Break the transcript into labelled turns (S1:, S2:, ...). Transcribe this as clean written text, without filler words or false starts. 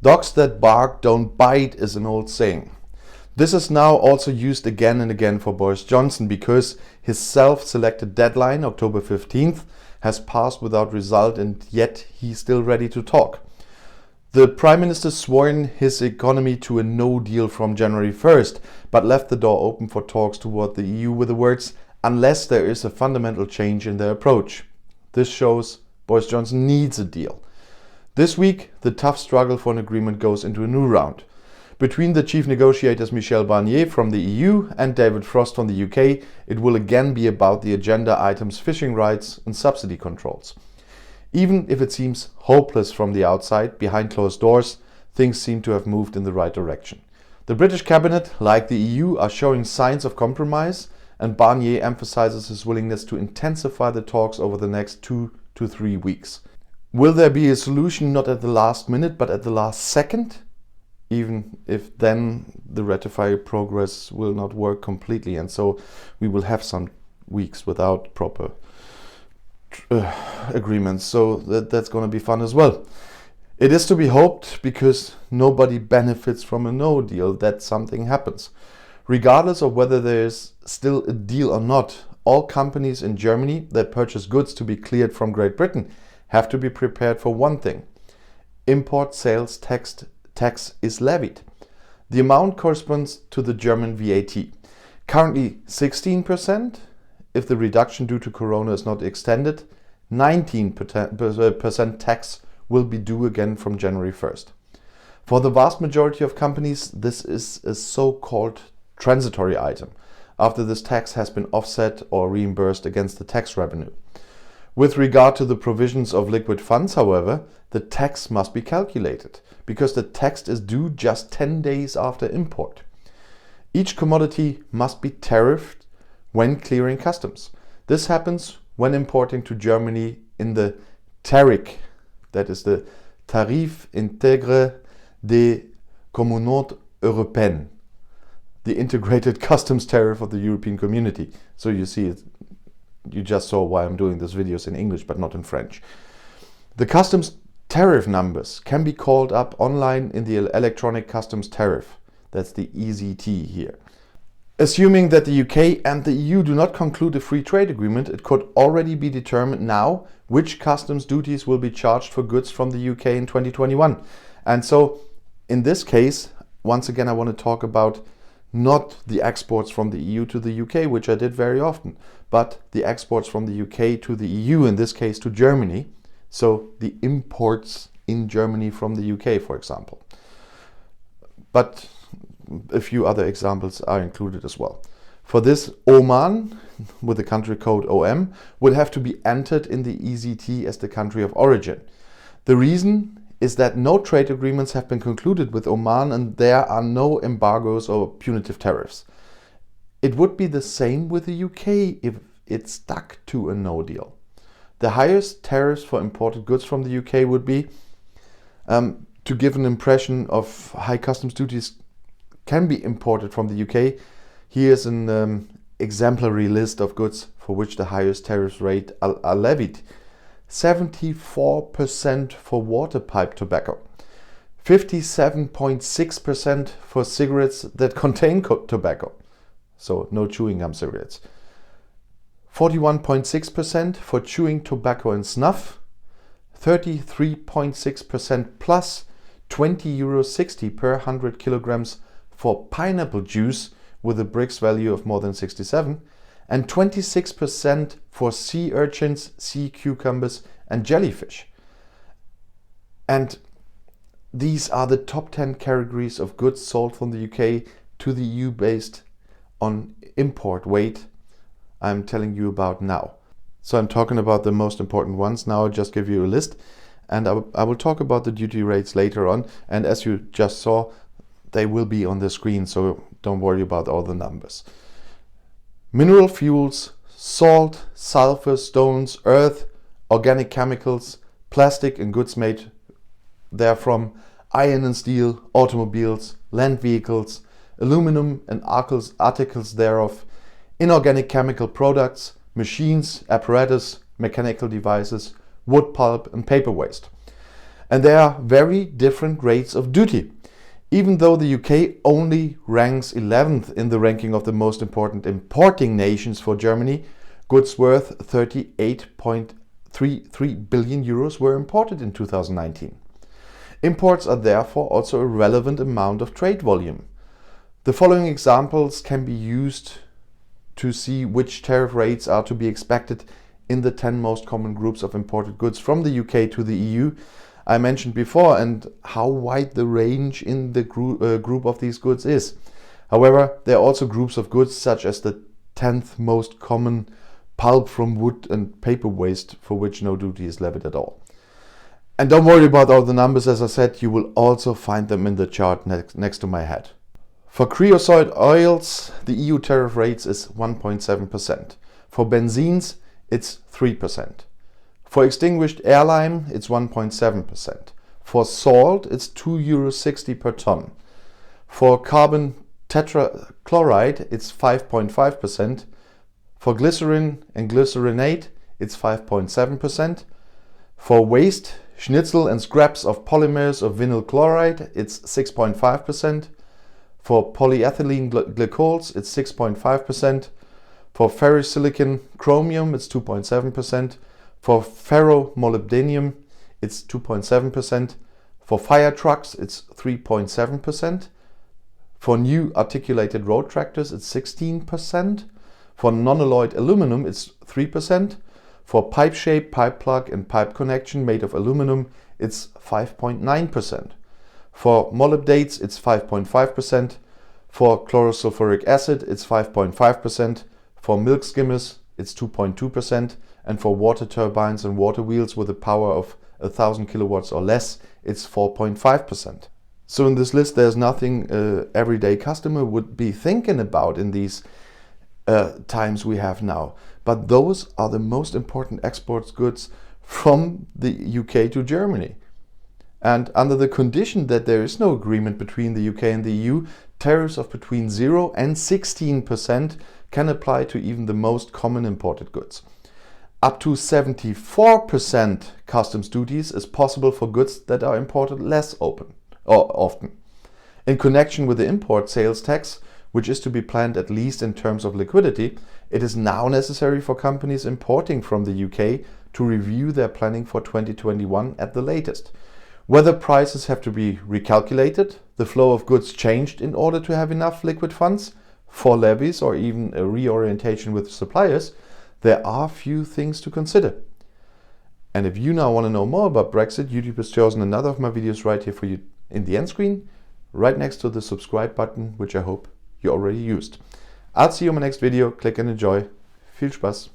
S1: Dogs that bark don't bite is an old saying. This is now also used again and again for Boris Johnson because his self-selected deadline, October 15th, has passed without result, and yet he's still ready to talk. The Prime Minister swore in his economy to a no deal from January 1st, but left the door open for talks toward the EU with the words, unless there is a fundamental change in their approach. This shows Boris Johnson needs a deal. This week, the tough struggle for an agreement goes into a new round. Between the chief negotiators Michel Barnier from the EU and David Frost from the UK, it will again be about the agenda items fishing rights and subsidy controls. Even if it seems hopeless from the outside, behind closed doors, things seem to have moved in the right direction. The British cabinet, like the EU, are showing signs of compromise, and Barnier emphasizes his willingness to intensify the talks over the next 2 to 3 weeks. Will there be a solution not at the last minute but at the last second? Even if then the ratified progress will not work completely, and so we will have some weeks without proper agreements, so that's going to be fun as well. It is to be hoped, because nobody benefits from a no deal, that something happens. Regardless of whether there is still a deal or not, all companies in Germany that purchase goods to be cleared from Great Britain have to be prepared for one thing: import sales tax is levied. The amount corresponds to the German VAT. Currently 16%. If the reduction due to Corona is not extended, 19% tax will be due again from January 1st. For the vast majority of companies, this is a so-called transitory item, after this tax has been offset or reimbursed against the tax revenue. With regard to the provisions of liquid funds, however, the tax must be calculated, because the tax is due just 10 days after import. Each commodity must be tariffed when clearing customs. This happens when importing to Germany in the TARIC, that is the Tarif Integre des Communautés Européennes, the integrated customs tariff of the European Community. So you see it, you just saw why I'm doing these videos in English but not in French. The customs tariff numbers can be called up online in the electronic customs tariff. That's the ECT here. Assuming that the UK and the EU do not conclude a free trade agreement, it could already be determined now which customs duties will be charged for goods from the UK in 2021. And so in this case, once again, I want to talk about not the exports from the EU to the UK, which I did very often, but the exports from the UK to the EU, in this case to Germany. So the imports in Germany from the UK, for example. But a few other examples are included as well. For this, Oman, with the country code OM, will have to be entered in the ECT as the country of origin. The reason is that no trade agreements have been concluded with Oman, and there are no embargoes or punitive tariffs. It would be the same with the UK if it stuck to a no deal. The highest tariffs for imported goods from the UK would be, to give an impression of high customs duties can be imported from the UK, here's an exemplary list of goods for which the highest tariff rate are levied. 74% for water pipe tobacco, 57.6% for cigarettes that contain tobacco, so no chewing gum cigarettes, 41.6% for chewing tobacco and snuff, 33.6% plus €20.60 per 100 kilograms for pineapple juice with a Brix value of more than 67, and 26% for sea urchins, sea cucumbers and jellyfish. And these are the top 10 categories of goods sold from the UK to the EU based on import weight I'm telling you about now. So I'm talking about the most important ones. Now I'll just give you a list, and I will talk about the duty rates later on, and as you just saw, they will be on the screen, so don't worry about all the numbers. Mineral fuels, salt, sulfur, stones, earth, organic chemicals, plastic and goods made therefrom, iron and steel, automobiles, land vehicles, aluminum and articles thereof, inorganic chemical products, machines, apparatus, mechanical devices, wood pulp and paper waste. And there are very different rates of duty. Even though the UK only ranks 11th in the ranking of the most important importing nations for Germany, goods worth 38.33 billion euros were imported in 2019. Imports are therefore also a relevant amount of trade volume. The following examples can be used to see which tariff rates are to be expected in the 10 most common groups of imported goods from the UK to the EU I mentioned before, and how wide the range in the group of these goods is. However, there are also groups of goods such as the 10th most common pulp from wood and paper waste, for which no duty is levied at all. And don't worry about all the numbers, as I said, you will also find them in the chart next to my head. For creosote oils, the EU tariff rates is 1.7%. For benzines, it's 3%. For extinguished air lime, it's 1.7%. For salt, it's €2.60 per ton. For carbon tetrachloride, it's 5.5%. For glycerin and glycerinate, it's 5.7%. For waste, schnitzel and scraps of polymers of vinyl chloride, it's 6.5%. For polyethylene glycols, it's 6.5%. For ferrosilicon chromium, it's 2.7%. For ferromolybdenum, it's 2.7%. For fire trucks, it's 3.7%. For new articulated road tractors, it's 16%. For non-alloyed aluminum, it's 3%. For pipe shape, pipe plug and pipe connection made of aluminum, it's 5.9%. For molybdates, it's 5.5%. For chlorosulfuric acid, it's 5.5%. For milk skimmers, it's 2.2%. And for water turbines and water wheels with a power of 1000 kilowatts or less, it's 4.5%. So in this list, there's nothing everyday customer would be thinking about in these times we have now. But those are the most important export goods from the UK to Germany. And under the condition that there is no agreement between the UK and the EU, tariffs of between 0 and 16% can apply to even the most common imported goods. Up to 74% customs duties is possible for goods that are imported less often. In connection with the import sales tax, which is to be planned at least in terms of liquidity, it is now necessary for companies importing from the UK to review their planning for 2021 at the latest. Whether prices have to be recalculated, the flow of goods changed in order to have enough liquid funds for levies or even a reorientation with suppliers, there are few things to consider. And if you now want to know more about Brexit, YouTube has chosen another of my videos right here for you in the end screen, right next to the subscribe button, which I hope you already used. I'll see you in my next video. Click and enjoy. Viel Spaß!